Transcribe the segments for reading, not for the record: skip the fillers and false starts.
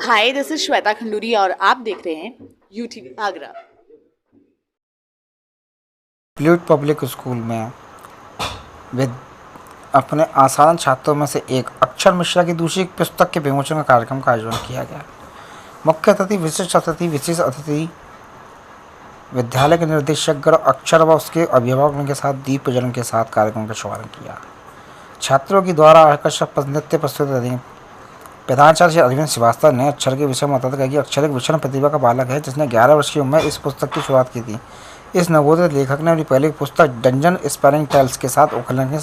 Hi, this is Shweta Khanduri और आप देख रहे हैं UTV Agra. Pollute public school में विद अपने आसाधन छात्रों में से एक अक्षर मिश्रा की दूसरी पुस्तक के विमोचन का कार्यक्रम का आयोजन किया गया। मुख्य अतिथि विशेष अतिथि विद्यालय के निर्देशक गण अक्षर व उसके अभिभावकों के साथ दीप प्रज्वलन के साथ कार्यक्रम का शुभारंभ किया। छात्रों के द्वारा आकर्षक नृत्य प्रस्तुत प्रधानाचार्य श्री अरविंद श्रीवास्तव ने अक्षर के विषय में बताते कहा कि अक्षर एक विषम प्रतिभा का बालक है जिसने 11 वर्ष की उम्र में इस पुस्तक की शुरुआत की थी। इस नवोदित लेखक ने अपनी पहली पुस्तक डंजन स्पेलिंग टेल्स के साथ उखलने की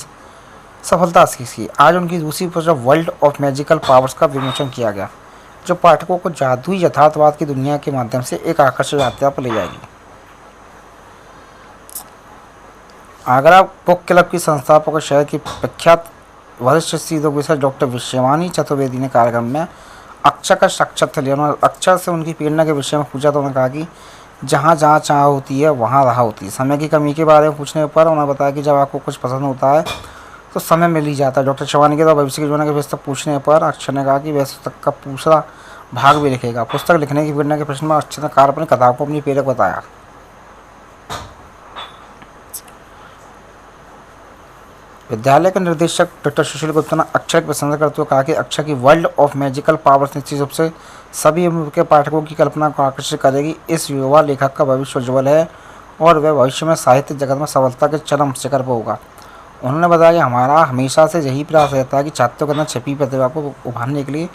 सफलता हासिल की। आज उनकी दूसरी पुस्तक वर्ल्ड ऑफ मैजिकल पावर्स का विमोचन किया गया, जो पाठकों को जादुई यथार्थवाद की दुनिया के माध्यम से एक आकर्षक यात्रा पर ले जाएगी। आगरा बुक क्लब की संस्थापक और शहर की प्रख्यात वरिष्ठ स्त्रीरोग विशेषज्ञ डॉक्टर विश्ववाणी चतुर्वेदी ने कार्यक्रम में अक्षर का साक्षात्कार लिया। उन्होंने अक्षर से उनकी प्रेरणा के विषय में पूछा तो उन्होंने कहा कि जहाँ जहाँ चाह होती है वहाँ राह होती है। समय की कमी के बारे में पूछने पर उन्होंने बताया कि जब आपको कुछ पसंद होता है तो समय मिल ही जाता है। डॉक्टर शिवानी के द्वारा भविष्य के जीवन के पुस्तक पूछने पर अक्षर ने कहा कि वह पुस्तक का दूसरा भाग भी लिखेगा। पुस्तक लिखने की प्रेरणा के प्रश्न में अक्षर ने अपनी कथाओं को अपनी प्रेरक बताया। विद्यालय के निर्देशक डॉक्टर सुशील गुप्ता ने अक्षर की प्रशंसा करते हुए कहा कि अक्षर की वर्ल्ड ऑफ मैजिकल पावर्स निश्चित रूप से सभी उम्र के पाठकों की कल्पना को आकर्षित करेगी। इस युवा लेखक का भविष्य उज्ज्वल है और वह भविष्य में साहित्य जगत में सफलता के चरम शिखर पर होगा। उन्होंने बताया कि हमारा हमेशा से यही प्रयास रहता है कि छात्रों के अंदर छिपी प्रतिभा को उभारने के लिए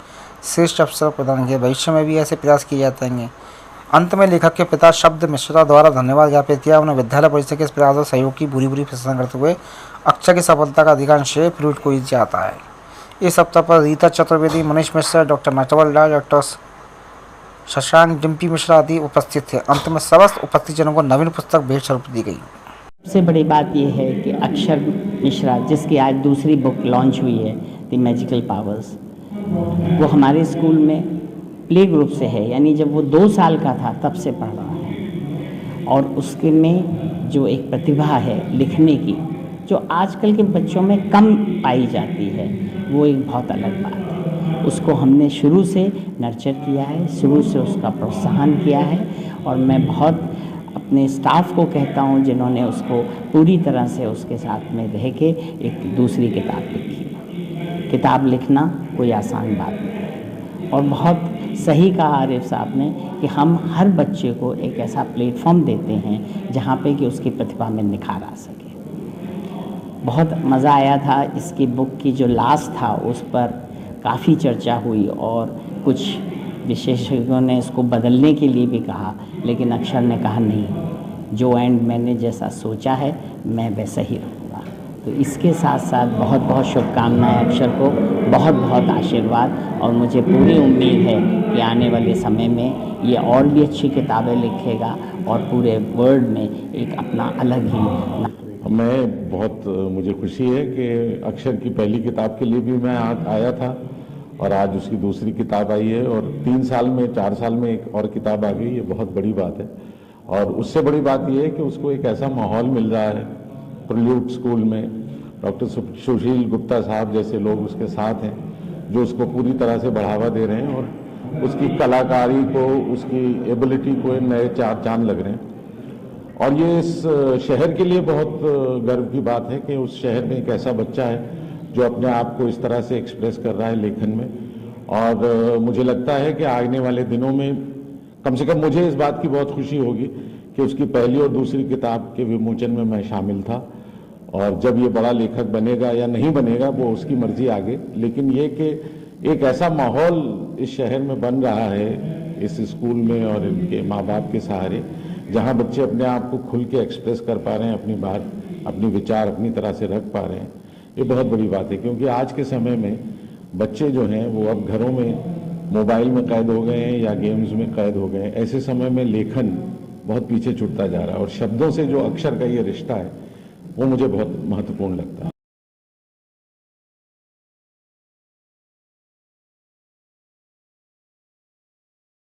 श्रेष्ठ अवसर प्रदान किए। भविष्य में भी ऐसे प्रयास किए जाते हैं। अंत में लेखक के पिता शब्द मिश्रा द्वारा धन्यवाद ज्ञापित किया। उन्होंने विद्यालय परिषद के इस प्रयास और सहयोग की बुरी प्रशंसा करते हुए अक्षर की सफलता का अधिकांश श्रेय प्लूट को ही जाता है। इस अवसर पर रीता चतुर्वेदी, मनीष मिश्रा, डॉक्टर नटवर लाल, डॉक्टर शशांक, डिम्पी मिश्रा आदि उपस्थित थे। अंत में समस्त उपस्थित जनों को नवीन पुस्तक भेंट स्वरूप दी गई। सबसे बड़ी बात यह है कि अक्षर मिश्रा, जिसकी आज दूसरी बुक लॉन्च हुई है द मैजिकल पावर्स, वो हमारे स्कूल में प्ले ग्रुप से है, यानी जब वो 2 साल का था तब से पढ़ रहा है। और उसके में जो एक प्रतिभा है लिखने की, जो आजकल के बच्चों में कम पाई जाती है, वो एक बहुत अलग बात है। उसको हमने शुरू से नर्चर किया है, शुरू से उसका प्रोत्साहन किया है। और मैं बहुत अपने स्टाफ को कहता हूँ जिन्होंने उसको पूरी तरह से उसके साथ में रह के एक दूसरी किताब लिखी। किताब लिखना कोई आसान बात नहीं है। और बहुत सही कहा आरिफ साहब ने कि हम हर बच्चे को एक ऐसा प्लेटफॉर्म देते हैं जहाँ पे कि उसकी प्रतिभा में निखार आ सके। बहुत मज़ा आया था। इसकी बुक की जो लास्ट था उस पर काफ़ी चर्चा हुई और कुछ विशेषज्ञों ने इसको बदलने के लिए भी कहा, लेकिन अक्षर ने कहा नहीं, जो एंड मैंने जैसा सोचा है मैं वैसा ही रहूँगा। तो इसके साथ साथ बहुत बहुत शुभकामनाएं अक्षर को, बहुत बहुत आशीर्वाद। और मुझे पूरी उम्मीद है कि आने वाले समय में ये और भी अच्छी किताबें लिखेगा और पूरे वर्ल्ड में एक अपना अलग ही मुझे खुशी है कि अक्षर की पहली किताब के लिए भी मैं आया था और आज उसकी दूसरी किताब आई है और 3 साल में 4 साल में एक और किताब आ गई। ये बहुत बड़ी बात है। और उससे बड़ी बात ये है कि उसको एक ऐसा माहौल मिल रहा है प्लूट स्कूल में। डॉक्टर सुशील गुप्ता साहब जैसे लोग उसके साथ हैं जो उसको पूरी तरह से बढ़ावा दे रहे हैं और उसकी कलाकारी को, उसकी एबिलिटी को नए चांद लग रहे हैं। और ये इस शहर के लिए बहुत गर्व की बात है कि उस शहर में एक ऐसा बच्चा है जो अपने आप को इस तरह से एक्सप्रेस कर रहा है लेखन में। और मुझे लगता है कि आने वाले दिनों में कम से कम मुझे इस बात की बहुत खुशी होगी कि उसकी पहली और दूसरी किताब के विमोचन में मैं शामिल था। और जब ये बड़ा लेखक बनेगा या नहीं बनेगा वो उसकी मर्जी आगे, लेकिन ये कि एक ऐसा माहौल इस शहर में बन रहा है इस स्कूल में और इनके माँ बाप के सहारे, जहाँ बच्चे अपने आप को खुल के एक्सप्रेस कर पा रहे हैं, अपनी बात, अपनी विचार अपनी तरह से रख पा रहे हैं। ये बहुत बड़ी बात है क्योंकि आज के समय में बच्चे जो हैं वो अब घरों में मोबाइल में कैद हो गए हैं या गेम्स में कैद हो गए हैं। ऐसे समय में लेखन बहुत पीछे छूटता जा रहा है और शब्दों से जो अक्षर का ये रिश्ता है वो मुझे बहुत महत्वपूर्ण लगता है।